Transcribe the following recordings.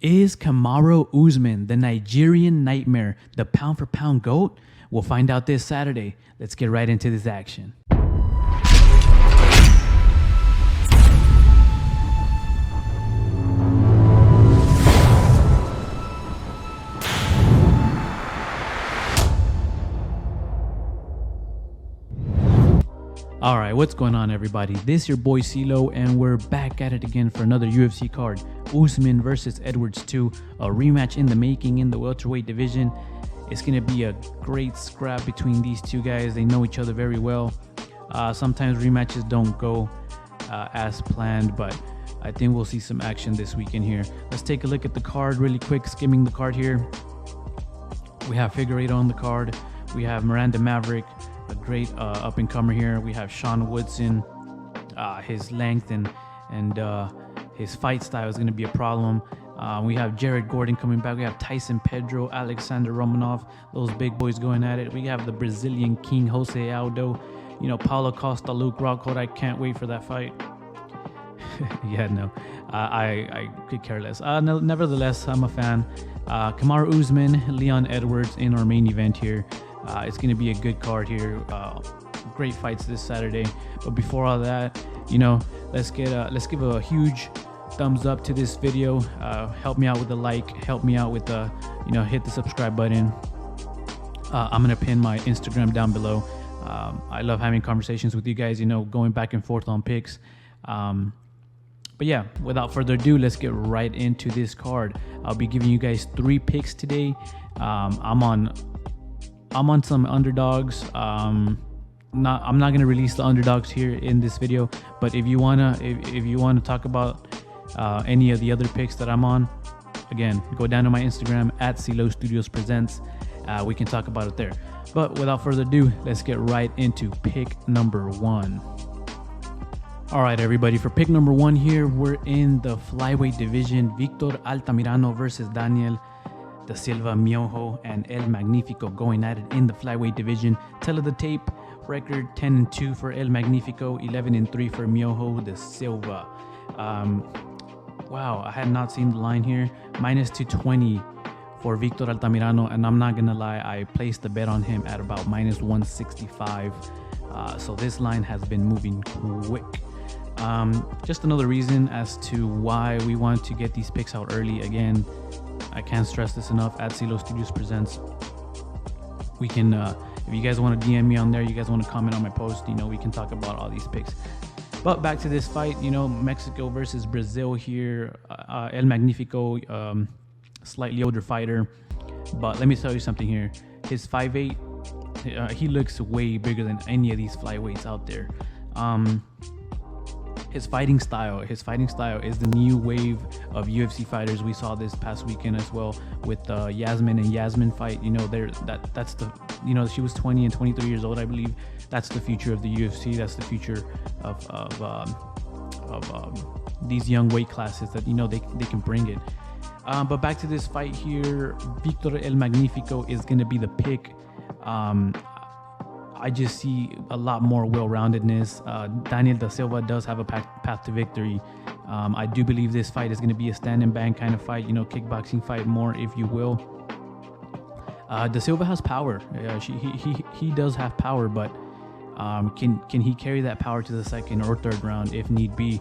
Is Kamaru Usman the Nigerian nightmare, the pound-for-pound GOAT? We'll find out this Saturday. Let's get right into this action. All right, what's going on, everybody? This is your boy CeeLo, and we're back at it again for another UFC card. Usman versus Edwards 2, a rematch in the making in the welterweight division. It's going to be a great scrap between these two guys. They know each other very well. Sometimes rematches don't go as planned, but I think we'll see some action this weekend here. Let's take a look at the card really quick, skimming the card here. We have Figure 8 on the card. We have Miranda Maverick, a great up-and-comer here. We have Sean Woodson. His length and his fight style is going to be a problem. We have Jared Gordon coming back. We have Tyson Pedro, Alexander Romanov, those big boys going at it. We have the Brazilian king, Jose Aldo. You know, Paulo Costa, Luke Rockhold. I can't wait for that fight. I could care less. Nevertheless, I'm a fan. Kamaru Usman, Leon Edwards in our main event here. It's going to be a good card here. Great fights this Saturday. But before all that, you know, let's give a huge thumbs up to this video. Help me out with a like. Help me out with hit the subscribe button. I'm going to pin my Instagram down below. I love having conversations with you guys, you know, going back and forth on picks. But yeah, without further ado, let's get right into this card. I'll be giving you guys 3 picks today. I'm on some underdogs. I'm not gonna release the underdogs here in this video, but if you wanna talk about any of the other picks that I'm on, again, go down to my Instagram at CeeLo Studios Presents. We can talk about it there. But without further ado, let's get right into pick number 1. All right, everybody, for pick number 1 here, we're in the flyweight division. Victor Altamirano versus Daniel Da Silva Miojo and El Magnifico going at it in the flyweight division. Tell of the tape, record 10-2 for El Magnifico, 11-3 for Miojo Da Silva. Wow, I had not seen the line here. Minus 220 for Victor Altamirano, and I'm not gonna lie, I placed the bet on him at about minus 165. So this line has been moving quick. Just another reason as to why we want to get these picks out early. Again, I can't stress this enough. At CeeLo Studios Presents, we can, if you guys want to DM me on there, you guys want to comment on my post, you know, we can talk about all these picks. But back to this fight, you know, Mexico versus Brazil here. El Magnifico, slightly older fighter, but let me tell you something here. His 5'8", he looks way bigger than any of these flyweights out there. His fighting style is the new wave of UFC fighters. We saw this past weekend as well with Yasmin and Yasmin fight. You know, that's the, you know, she was 20 and 23 years old, I believe. That's the future of the UFC. That's the future of these young weight classes that, you know, they can bring it. But back to this fight here, Victor El Magnifico is going to be the pick. I just see a lot more well-roundedness. Daniel Da Silva does have a path to victory. I do believe this fight is going to be a stand and bang kind of fight, you know, kickboxing fight more, if you will. Da Silva has power. He does have power, but can he carry that power to the second or third round if need be?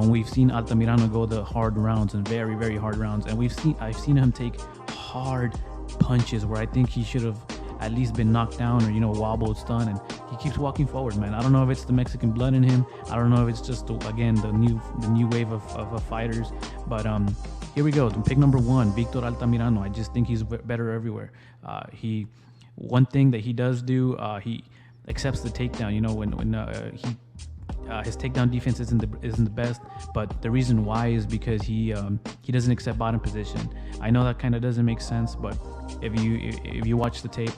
We've seen Altamirano go the hard rounds and very, very hard rounds, and I've seen him take hard punches where I think he should have at least been knocked down or, you know, wobbled, stunned, and he keeps walking forward, man. I don't know if it's the Mexican blood in him. I don't know if it's just, again, the new wave of fighters. But here we go. Pick number 1, Victor Altamirano. I just think he's better everywhere. One thing that he does do, he accepts the takedown. You know, when his takedown defense isn't the best, but the reason why is because he doesn't accept bottom position. I know that kind of doesn't make sense, but if you watch the tape,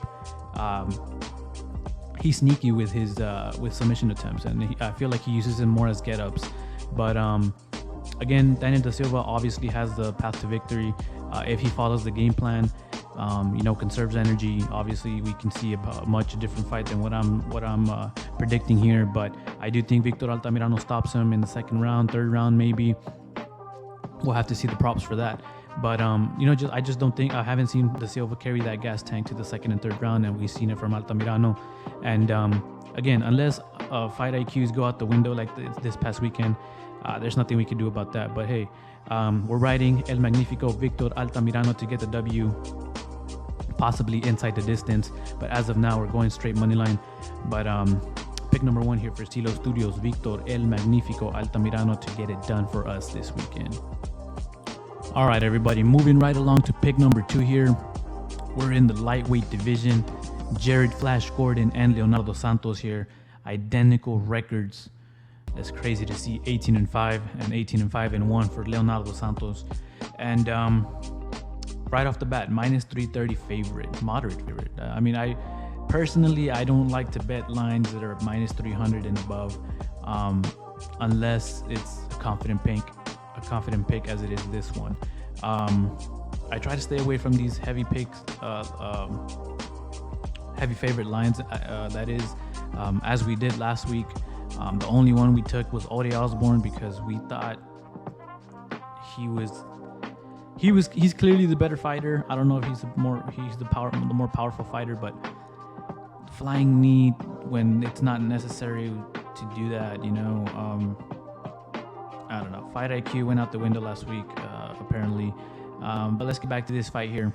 he's sneaky with his with submission attempts, and I feel like he uses them more as get-ups. But again, Daniel Da Silva obviously has the path to victory if he follows the game plan. You know, conserves energy. Obviously, we can see a much different fight than what I'm predicting here. But I do think Victor Altamirano stops him in the second round, third round maybe. We'll have to see the props for that. But I just don't think I haven't seen Da Silva carry that gas tank to the second and third round, and we've seen it from Altamirano. And again, unless fight IQs go out the window like this past weekend, there's nothing we can do about that. But hey, we're riding El Magnifico Victor Altamirano to get the W, possibly inside the distance. But as of now, we're going straight money line. But pick number 1 here for Stilo Studios, Victor El Magnifico Altamirano, to get it done for us this weekend. All right, everybody, moving right along to pick number 2 here. We're in the lightweight division. Jared Flash Gordon and Leonardo Santos here, identical records. It's crazy to see 18-5 and 18-5-1 for Leonardo Santos. And right off the bat, minus 330 favorite, moderate favorite. I personally don't like to bet lines that are minus 300 and above, unless it's a confident pick as it is this one. I try to stay away from these heavy picks, heavy favorite lines, that is, as we did last week. The only one we took was Ode Osborne because we thought he's clearly the better fighter. I don't know if he's the more powerful fighter, but flying knee when it's not necessary to do that, I don't know. Fight IQ went out the window last week, apparently. But let's get back to this fight here.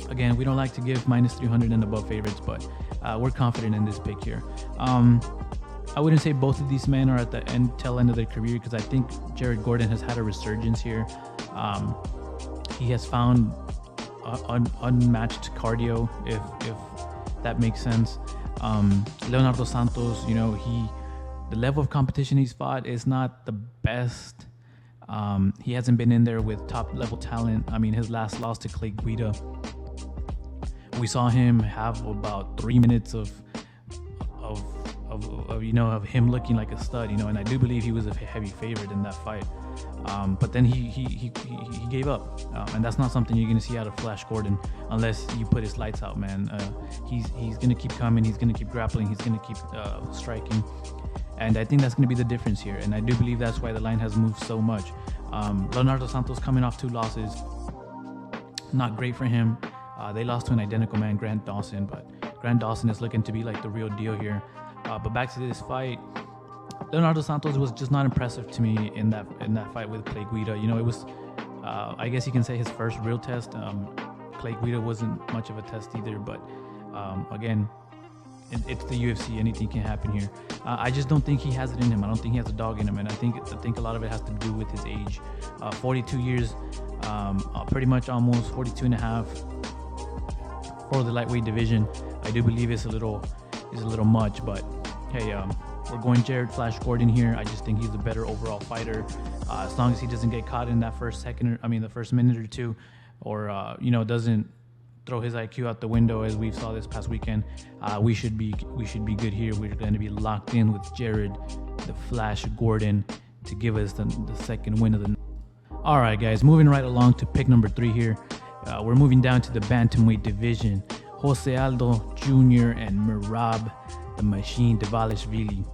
Again, we don't like to give minus 300 and above favorites, but we're confident in this pick here. I wouldn't say both of these men are at the tail end of their career, because I think Jared Gordon has had a resurgence here. He has found unmatched cardio, if that makes sense. Leonardo Santos, the level of competition he's fought is not the best. He hasn't been in there with top level talent. His last loss to Clay Guida, we saw him have about 3 minutes of him looking like a stud, and I do believe he was a heavy favorite in that fight. But then he gave up, and that's not something you're gonna see out of Flash Gordon unless you put his lights out, man. He's gonna keep coming, he's gonna keep grappling, he's gonna keep striking, and I think that's gonna be the difference here. And I do believe that's why the line has moved so much. Leonardo Santos coming off 2 losses, not great for him. They lost to an identical man, Grant Dawson, but Grant Dawson is looking to be like the real deal here. But back to this fight, Leonardo Santos was just not impressive to me in that fight with Clay Guida. It was, I guess you can say, his first real test. Clay Guida wasn't much of a test either, but again, it's the UFC. Anything can happen here. I just don't think he has it in him. I don't think he has a dog in him, and I think a lot of it has to do with his age. 42 years, pretty much almost 42 and a half for the lightweight division. I do believe it's a little much, but hey, we're going Jared Flash Gordon here. I just think he's a better overall fighter. As long as he doesn't get caught in that the first minute or two, or doesn't throw his IQ out the window as we saw this past weekend, we should be good here. We're going to be locked in with Jared the Flash Gordon to give us the second win of the night. All right, guys, moving right along to pick number 3 here. We're moving down to the Bantamweight division. Jose Aldo Jr. and Merab the Machine Dvalishvili.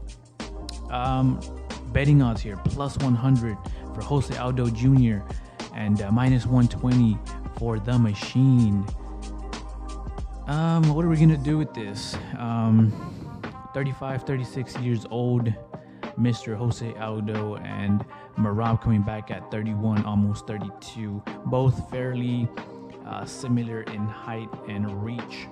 Betting odds here, plus 100 for Jose Aldo Jr. and minus 120 for the Machine. What are we gonna do with this? 35, 36 years old, Mr. Jose Aldo, and Merab coming back at 31, almost 32. Both fairly similar in height and reach.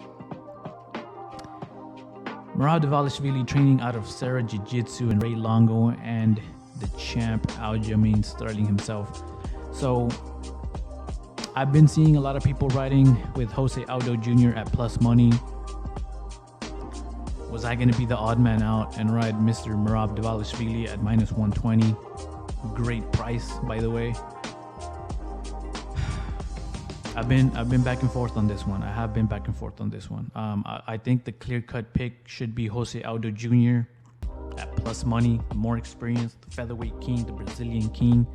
Merab Dvalishvili training out of Sarah Jiu-Jitsu and Ray Longo, and the champ Aljamain Sterling himself. So I've been seeing a lot of people riding with Jose Aldo Jr. at plus money. Was I going to be the odd man out and ride Mr. Merab Dvalishvili at minus 120? Great price, by the way. I've been back and forth on this one. I have been back and forth on this one. I think the clear-cut pick should be Jose Aldo Jr. at plus money, more experienced, the featherweight king, the Brazilian king.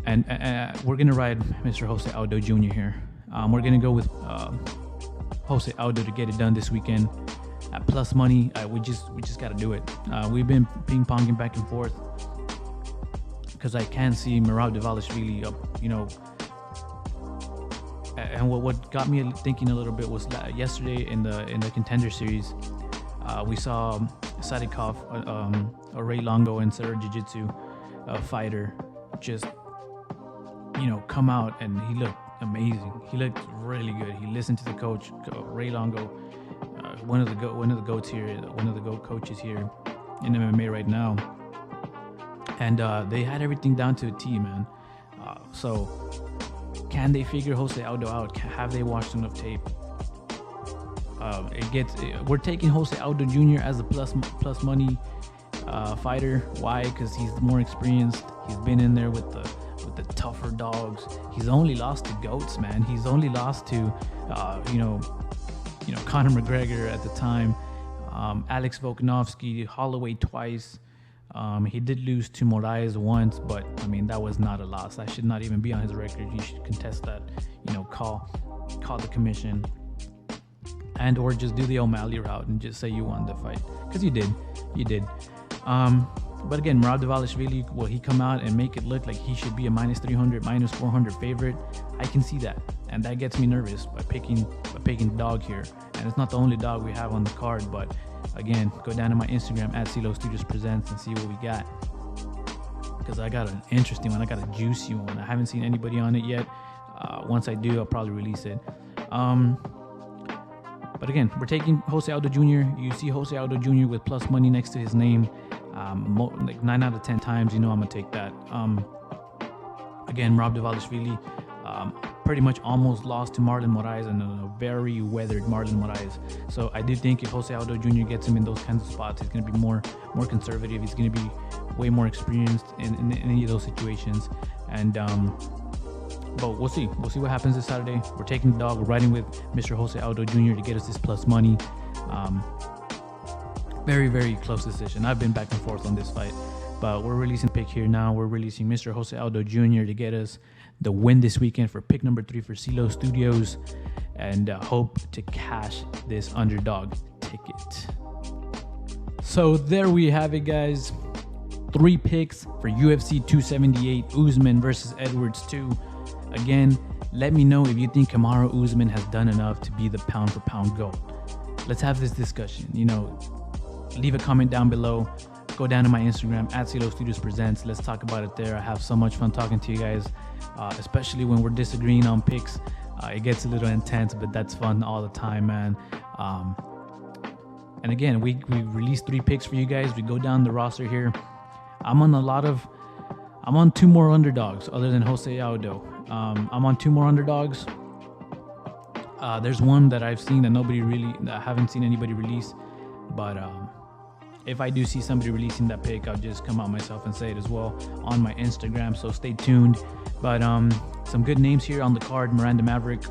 And we're gonna ride Mr. Jose Aldo Jr. here. We're gonna go with Jose Aldo to get it done this weekend at plus money. We just gotta do it. We've been ping-ponging back and forth, because I can see Merab Dvalishvili up, and what got me thinking a little bit was yesterday in the contender series, we saw Sadikov, a Ray Longo and Sarah Jiu-Jitsu fighter, just come out, and he looked amazing. He looked really good. He listened to the coach, Ray Longo, one of the goats here, one of the GOAT coaches here in MMA right now, and they had everything down to a T, man. So can they figure Jose Aldo out? Have they watched enough tape? We're taking Jose Aldo Jr. as a plus money fighter. Why? Because he's more experienced. He's been in there with the tougher dogs. He's only lost to GOATs, man. He's only lost to Conor McGregor at the time, Alex Volkanovski, Holloway twice. He did lose to Moraes once, but I mean, that was not a loss. That should not even be on his record. He should contest that, call the commission, and or just do the O'Malley route and just say you won the fight, because you did. But again, Merab Dvalishvili, will he come out and make it look like he should be a minus 300, minus 400 favorite? I can see that, and that gets me nervous by picking dog here. And it's not the only dog we have on the card, but again, go down to my Instagram at CeeLo Studios Presents and see what we got, because I got an interesting one. I got a juicy one. I haven't seen anybody on it yet. Once I do, I'll probably release it. But again, we're taking Jose Aldo Jr. You see Jose Aldo Jr. with plus money next to his name. Like 9 out of 10 times, I'm gonna take that. Again, Merab Dvalishvili pretty much almost lost to Marlon Moraes, and a very weathered Marlon Moraes. So I do think if Jose Aldo Jr. gets him in those kinds of spots, he's gonna be more conservative. He's gonna be way more experienced in any of those situations. And but we'll see what happens this Saturday. We're taking the dog. We're riding with Mr. Jose Aldo Jr. to get us this plus money. Very, very close decision. I've been back and forth on this fight, but we're releasing pick here now. We're releasing Mr. Jose Aldo Jr. to get us the win this weekend for pick number 3 for CeeLo Studios, and hope to cash this underdog ticket. So there we have it, guys. 3 picks for UFC 278, Usman versus Edwards 2. Again, let me know if you think Kamaru Usman has done enough to be the pound for pound GOAT. Let's have this discussion. Leave a comment down below. Go down to my Instagram at CeeLo Studios Presents. Let's talk about it there. I have so much fun talking to you guys, especially when we're disagreeing on picks. It gets a little intense, but that's fun all the time, man. And again, we released 3 picks for you guys. We go down the roster here. I'm on 2 more underdogs other than Jose Aldo. I'm on 2 more underdogs. There's one that I've seen that I haven't seen anybody release, but if I do see somebody releasing that pick, I'll just come out myself and say it as well on my Instagram, so stay tuned. But some good names here on the card. Miranda Maverick,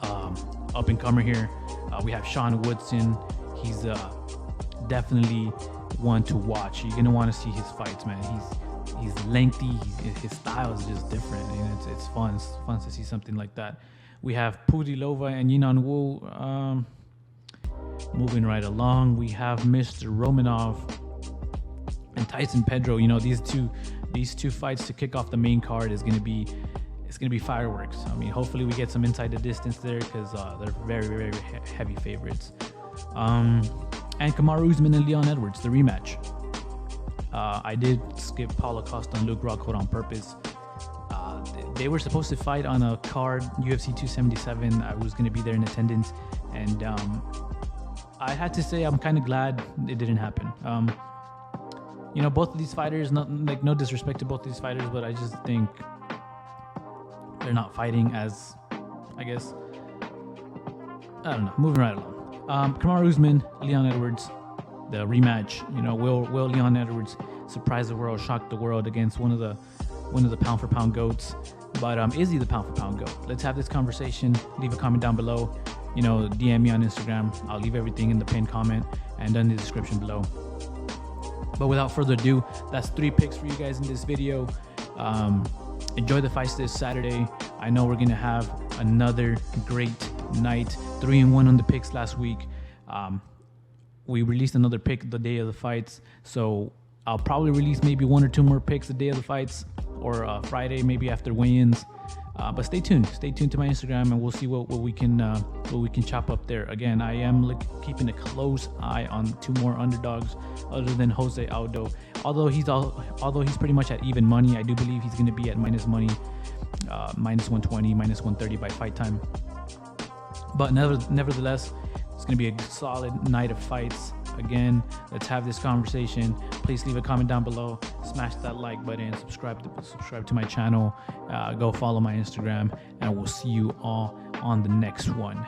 up and comer here. We have Sean Woodson. He's definitely one to watch. You're gonna want to see his fights, man. He's lengthy. His style is just different, and it's fun. It's fun to see something like that. We have Pudilova and Yinan Wu. Moving right along, we have Mr. Romanov and Tyson Pedro. These two fights to kick off the main card is gonna be fireworks. I mean, hopefully we get some inside the distance there, because they're very, very heavy favorites. And Kamaru Usman and Leon Edwards, the rematch. I did skip Paulo Costa and Luke Rockhold on purpose. They were supposed to fight on a card, UFC 277. I was going to be there in attendance, and I had to say I'm kind of glad it didn't happen. Both of these fighters, no disrespect to both these fighters, but I just think they're not fighting as, I don't know. Moving right along. Kamaru Usman, Leon Edwards, the rematch. Will Leon Edwards surprise the world, shock the world against one of the pound for pound GOATs? But is he the pound for pound GOAT? Let's have this conversation. Leave a comment down below. DM me on Instagram. I'll leave everything in the pinned comment and in the description below. But without further ado, that's 3 picks for you guys in this video. Enjoy the fights this Saturday. I know we're gonna have another great night. 3-1 on the picks last week. We released another pick the day of the fights, so I'll probably release maybe 1 or 2 more picks the day of the fights, or Friday maybe after weigh-ins. But stay tuned to my Instagram, and we'll see what we can chop up there. Again, I am keeping a close eye on 2 more underdogs other than Jose Aldo. Although he's pretty much at even money, I do believe he's going to be at minus money, minus 120, minus 130 by fight time. But nevertheless, it's going to be a solid night of fights. Again, let's have this conversation. Please leave a comment down below. Smash that like button. Subscribe to my channel. Go follow my Instagram, and we'll see you all on the next one.